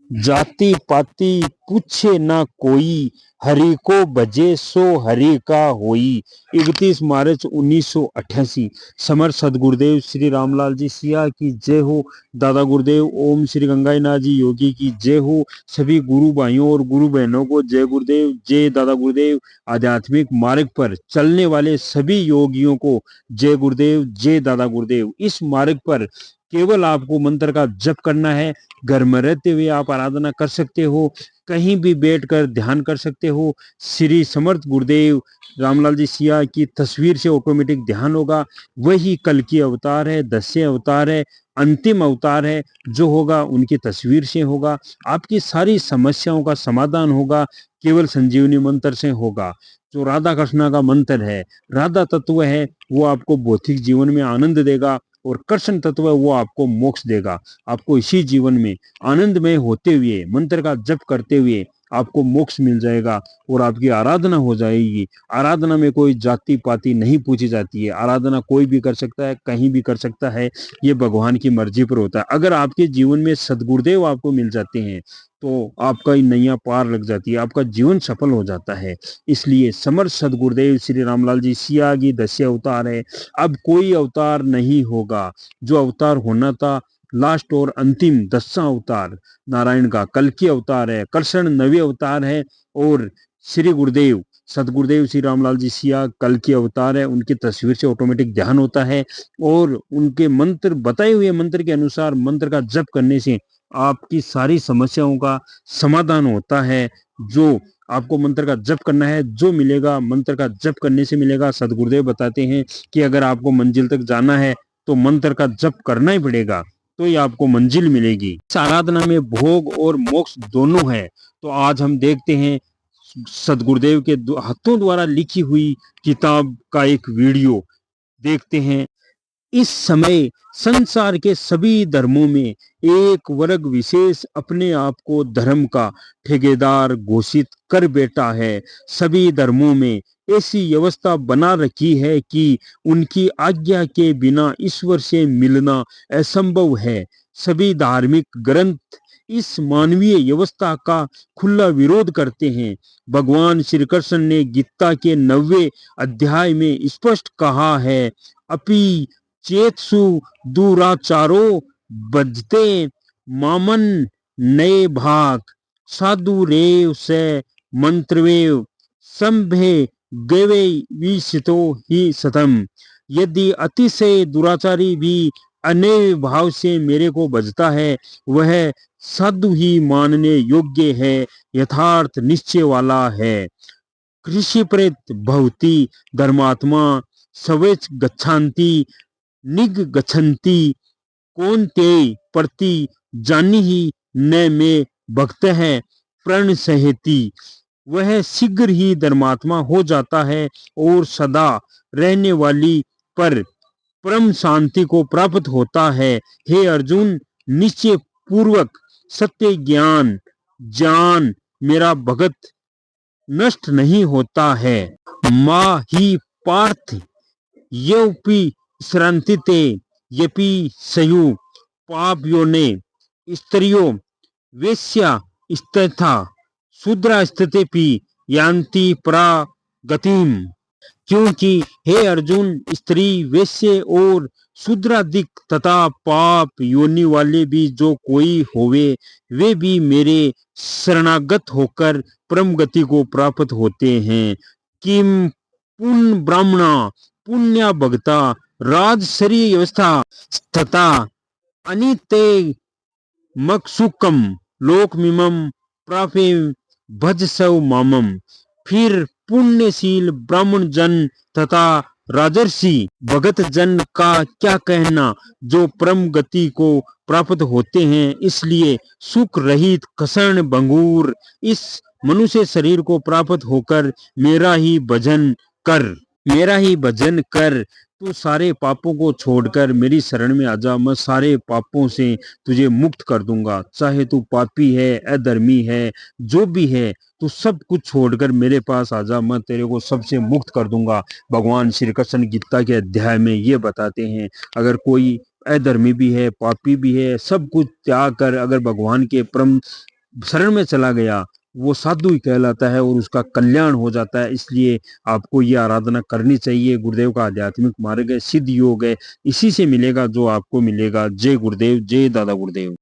जाति पाति पूछे ना कोई, हरि को भजे सो हरि का होई। 31 मार्च 1988। समर सदगुरुदेव श्री रामलाल जी सिया की जय हो। दादा गुरुदेव ओम श्री गंगाईनाथ जी योगी की जय हो। सभी गुरु भाइयों और गुरु बहनों को जय गुरुदेव, जय दादा गुरुदेव। आध्यात्मिक मार्ग पर चलने वाले सभी योगियों को जय गुरुदेव, जय दादा गुरुदेव। इस मार्ग पर केवल आपको मंत्र का जप करना है। घर में रहते हुए आप आराधना कर सकते हो, कहीं भी बैठकर ध्यान कर सकते हो। श्री समर्थ गुरुदेव रामलाल जी सिया की तस्वीर से ऑटोमेटिक ध्यान होगा। वही कल की अवतार है, 10वें अवतार है, अंतिम अवतार है। जो होगा उनकी तस्वीर से होगा। आपकी सारी समस्याओं का समाधान होगा, केवल संजीवनी मंत्र से होगा। जो राधा कृष्णा का मंत्र है, राधा तत्व है, वो आपको भौतिक जीवन में आनंद देगा, और कृष्ण तत्व है वो आपको मोक्ष देगा। आपको इसी जीवन में आनंदमय होते हुए मंत्र का जप करते हुए आपको मोक्ष मिल जाएगा और आपकी आराधना हो जाएगी। आराधना में कोई जाति पाति नहीं पूछी जाती है। आराधना कोई भी कर सकता है, कहीं भी कर सकता है। ये भगवान की मर्जी पर होता है। अगर आपके जीवन में सदगुरुदेव आपको मिल जाते हैं तो आपका नैया पार लग जाती है, आपका जीवन सफल हो जाता है। इसलिए समर्थ सदगुरुदेव श्री रामलाल जी सिया की 10वें अवतार है। अब कोई अवतार नहीं होगा। जो अवतार होना था, लास्ट और अंतिम 10वां अवतार नारायण का कल की अवतार है। कृष्ण 9वें अवतार है और श्री गुरुदेव सदगुरुदेव श्री रामलाल जी सिया कल की अवतार है। उनकी तस्वीर से ऑटोमेटिक ध्यान होता है और उनके मंत्र बताए हुए मंत्र के अनुसार मंत्र का जप करने से आपकी सारी समस्याओं का समाधान होता है। जो आपको मंत्र का जप करना है, जो मिलेगा मंत्र का जप करने से मिलेगा। सदगुरुदेव बताते हैं कि अगर आपको मंजिल तक जाना है तो मंत्र का जप करना ही पड़ेगा, तो ही आपको मंजिल मिलेगी। इस आराधना में भोग और मोक्ष दोनों है। तो आज हम देखते हैं सदगुरुदेव के हाथों द्वारा लिखी हुई किताब का एक वीडियो देखते हैं। इस समय संसार के सभी धर्मों में एक वर्ग विशेष अपने आप को धर्म का ठेकेदार घोषित कर बैठा है। सभी धर्मों में ऐसी व्यवस्था बना रखी है कि उनकी आज्ञा के बिना ईश्वर से मिलना असंभव है। सभी धार्मिक ग्रंथ इस मानवीय व्यवस्था का खुला विरोध करते हैं। भगवान श्री कृष्ण ने गीता के 9वें अध्याय में स्पष्ट कहा है, अपि चेतसु दुराचारो बजते मामन नए भाग साधु रेव से मंत्रवेव संभे गवे विशितो ही सतम। यदि अतिशय दुराचारी भी अनय भाव से मेरे को बजता है, वह साधु ही मानने योग्य है, यथार्थ निश्चय वाला है। कृषि प्रेत भवती धर्मात्मा सवेच गच्छन्ति निग गच्छन्ति कौन ते प्रति जानी ही न में भक्त है प्रण सहेती। वह शीघ्र ही धर्मात्मा हो जाता है और सदा रहने वाली पर परम शांति को प्राप्त होता है। हे अर्जुन, निश्चय पूर्वक सत्य ज्ञान जान, मेरा भगत नष्ट नहीं होता है। माँ ही पार्थ यौपि श्रांतिते यपि सयु पाप योने स्त्रियो वेश्या स्थिता शूद्रा स्थितिपि यान्ति परा गतिम। क्योंकि हे अर्जुन, स्त्री वैश्य और शूद्रादिक तथा पाप योनि वाले भी जो कोई होवे, वे भी मेरे शरणागत होकर परम गति को प्राप्त होते हैं। किम पुण्य ब्राह्मणा पुण्य भगता राजसरी व्यवस्था तथा अनिते मकसुकम लोकमिमम प्रापे भज सव मामम। फिर पुण्यशील ब्राह्मण जन तथा राजर्षि भगत जन का क्या कहना, जो परम गति को प्राप्त होते हैं। इसलिए सुख रहित क्षण भंगुर इस मनुष्य शरीर को प्राप्त होकर मेरा ही भजन कर, मेरा ही भजन कर। तू सारे पापों को छोड़कर मेरी शरण में आ जा, मैं सारे पापों से तुझे मुक्त कर दूंगा। चाहे तू पापी है, अधर्मी है, जो भी है, तू सब कुछ छोड़कर मेरे पास आ जा, मैं तेरे को सबसे मुक्त कर दूंगा। भगवान श्री कृष्ण गीता के अध्याय में ये बताते हैं। अगर कोई अधर्मी भी है, पापी भी है, सब कुछ त्याग कर अगर भगवान के परम शरण में चला गया वो साधु ही कहलाता है और उसका कल्याण हो जाता है। इसलिए आपको ये आराधना करनी चाहिए। गुरुदेव का आध्यात्मिक मार्ग है, सिद्ध योग है, इसी से मिलेगा जो आपको मिलेगा। जय गुरुदेव, जय दादा गुरुदेव।